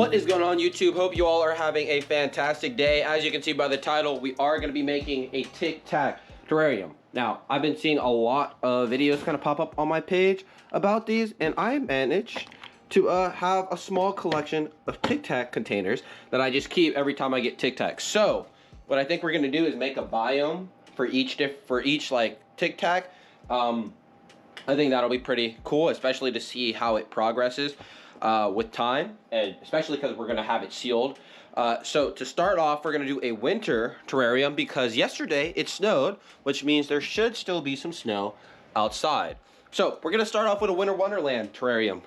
What is going on, YouTube? Hope you all are having a fantastic day. As you can see by the title, we are going to be making a Tic Tac Terrarium. Now, I've been seeing a lot of videos kind of pop up on my page about these, and I managed to have a small collection of Tic Tac containers that I just keep every time I get Tic Tac. So, what I think we're going to do is make a biome for each like Tic Tac. I think that'll be pretty cool, especially to see how it progresses with time, and especially because we're going to have it sealed. So to start off, we're going to do a winter terrarium because yesterday it snowed, which means there should still be some snow outside. So we're going to start off with a winter wonderland terrarium.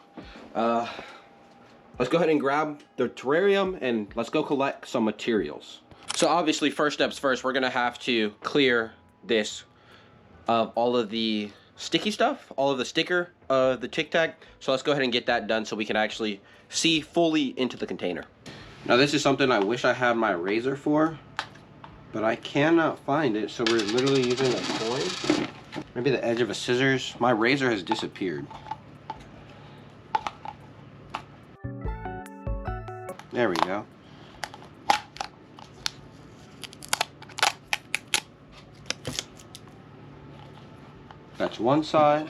Let's go ahead and grab the terrarium and let's go collect some materials. So obviously, first steps first, we're going to have to clear this of all of the sticky stuff, all of the sticker of the Tic Tac. So let's go ahead and get that done so we can actually see fully into the container. Now this is something I wish I had my razor for, but I cannot find it, so we're literally using a coin. Maybe the edge of a scissors. My razor has disappeared. There we go. That's one side.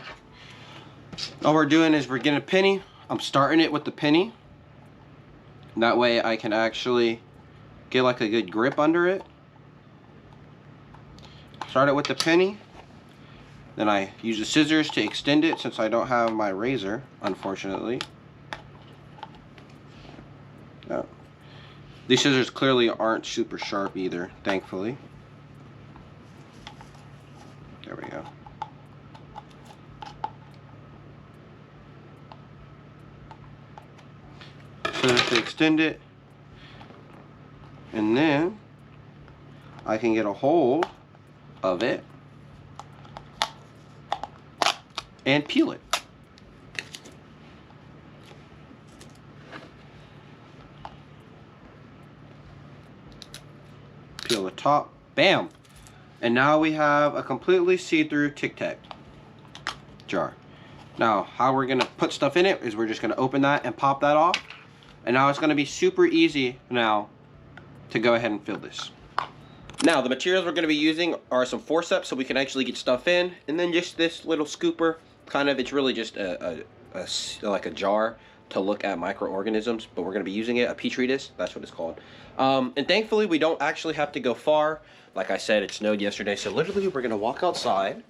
All we're doing is we're getting a penny. I'm starting it with the penny. That way I can actually get like a good grip under it. Start it with the penny. Then I use the scissors to extend it since I don't have my razor, unfortunately. Oh. These scissors clearly aren't super sharp either, thankfully. There we go. To extend it, and then I can get a hold of it and peel it. Peel the top, bam! And now we have a completely see-through Tic Tac jar. Now, how we're gonna put stuff in it is we're just gonna open that and pop that off. And now it's going to be super easy now to go ahead and fill this. Now the materials we're going to be using are some forceps so we can actually get stuff in, and then just this little scooper. Kind of, it's really just like a jar to look at microorganisms, but we're going to be using it, a petri dish, that's what it's called. And thankfully we don't actually have to go far. Like I said, it snowed yesterday, so literally we're going to walk outside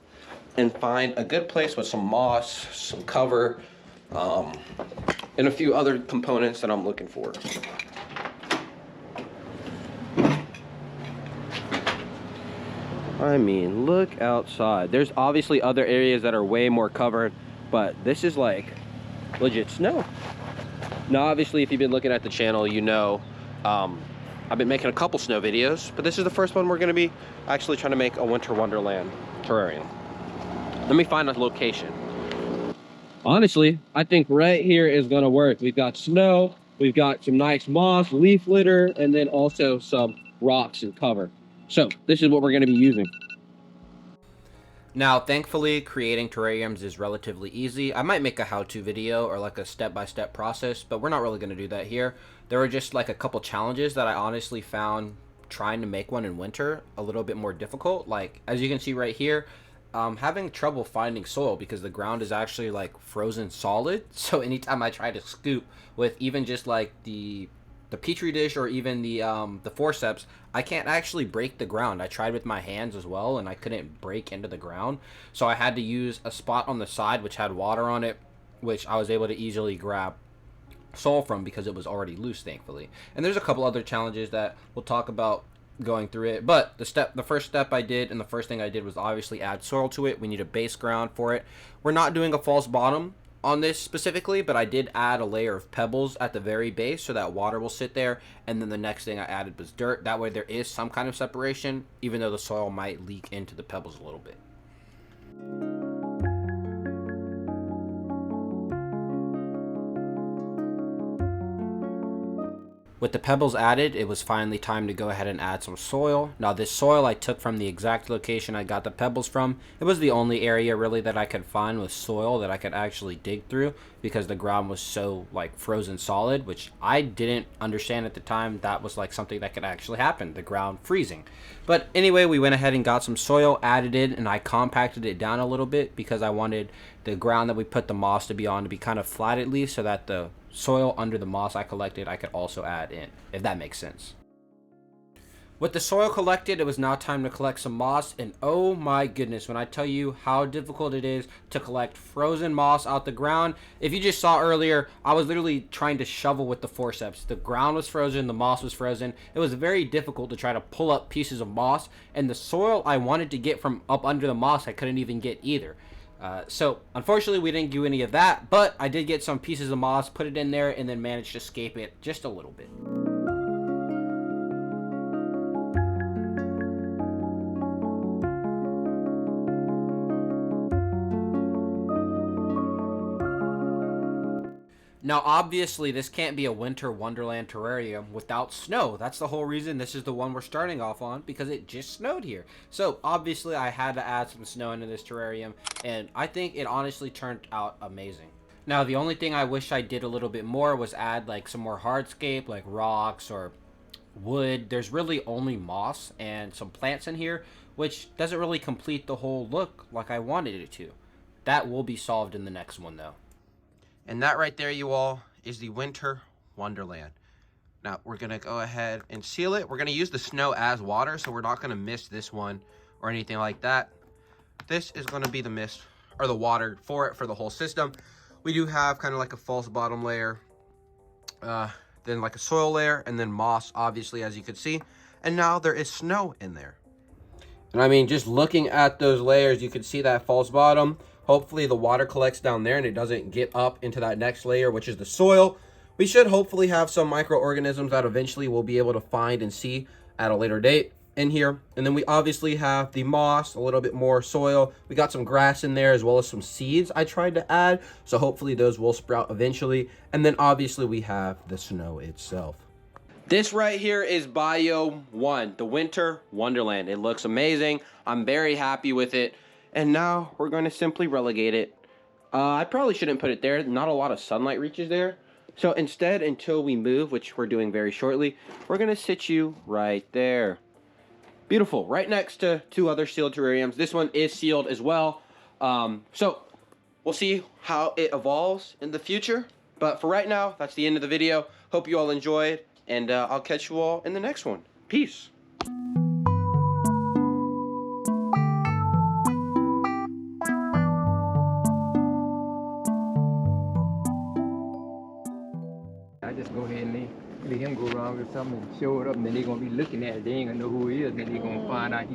and find a good place with some moss, some cover, and a few other components that I'm looking for. I mean, look outside. There's obviously other areas that are way more covered, but this is like legit snow. Now, obviously, if you've been looking at the channel, you know I've been making a couple snow videos, but this is the first one we're going to be actually trying to make a winter wonderland terrarium. Let me find a location. Honestly, I think right here is going to work. We've got snow, we've got some nice moss, leaf litter, and then also some rocks and cover. So this is what we're going to be using. Now, thankfully, creating terrariums is relatively easy. I might make a how-to video or like a step-by-step process, but we're not really going to do that here. There were just like a couple challenges that I honestly found trying to make one in winter a little bit more difficult. Like, as you can see right here, having trouble finding soil because the ground is actually like frozen solid. So anytime I try to scoop with even just like the petri dish or even the forceps, I can't actually break the ground. I tried with my hands as well and I couldn't break into the ground. So I had to use a spot on the side which had water on it, which I was able to easily grab soil from because it was already loose, thankfully. And there's a couple other challenges that we'll talk about going through it, but the first step I did, and the first thing I did was obviously add soil to it. We need a base ground for it. We're not doing a false bottom on this specifically, but I did add a layer of pebbles at the very base so that water will sit there, and then the next thing I added was dirt. That way there is some kind of separation, even though the soil might leak into the pebbles a little bit. With the pebbles added, it was finally time to go ahead and add some soil. Now this soil I took from the exact location I got the pebbles from. It was the only area really that I could find with soil that I could actually dig through because the ground was so like frozen solid, which I didn't understand at the time that was like something that could actually happen, the ground freezing. But anyway, we went ahead and got some soil, added it, and I compacted it down a little bit because I wanted the ground that we put the moss to be on to be kind of flat at least, so that the soil under the moss I collected I could also add in, if that makes sense. With the soil collected, it was now time to collect some moss, and oh my goodness, when I tell you how difficult it is to collect frozen moss out the ground. If you just saw earlier, I was literally trying to shovel with the forceps. The ground was frozen, the moss was frozen. It was very difficult to try to pull up pieces of moss, and the soil I wanted to get from up under the moss I couldn't even get either. So unfortunately we didn't do any of that, but I did get some pieces of moss, put it in there, and then managed to escape it just a little bit. Now, obviously, this can't be a winter wonderland terrarium without snow. That's the whole reason this is the one we're starting off on, because it just snowed here. So, obviously, I had to add some snow into this terrarium, and I think it honestly turned out amazing. Now, the only thing I wish I did a little bit more was add, like, some more hardscape, like rocks or wood. There's really only moss and some plants in here, which doesn't really complete the whole look like I wanted it to. That will be solved in the next one, though. And that right there, you all, is the winter wonderland. Now, we're going to go ahead and seal it. We're going to use the snow as water, so we're not going to miss this one or anything like that. This is going to be the mist, or the water for it, for the whole system. We do have kind of like a false bottom layer, then like a soil layer, and then moss, obviously, as you could see. And now there is snow in there. And I mean, just looking at those layers, you can see that false bottom. Hopefully the water collects down there and it doesn't get up into that next layer, which is the soil. We should hopefully have some microorganisms that eventually we'll be able to find and see at a later date in here. And then we obviously have the moss, a little bit more soil. We got some grass in there as well as some seeds I tried to add. So hopefully those will sprout eventually. And then obviously we have the snow itself. This right here is Biome 1, the Winter Wonderland. It looks amazing. I'm very happy with it. And now we're going to simply relegate it. I probably shouldn't put it there. Not a lot of sunlight reaches there. So instead, until we move, which we're doing very shortly, we're going to sit you right there. Beautiful. Right next to two other sealed terrariums. This one is sealed as well. So we'll see how it evolves in the future. But for right now, that's the end of the video. Hope you all enjoyed. And I'll catch you all in the next one. Peace. I just go ahead and let him go around with something and show it up, and then they're going to be looking at it. They ain't going to know who he is, and then they're going to find out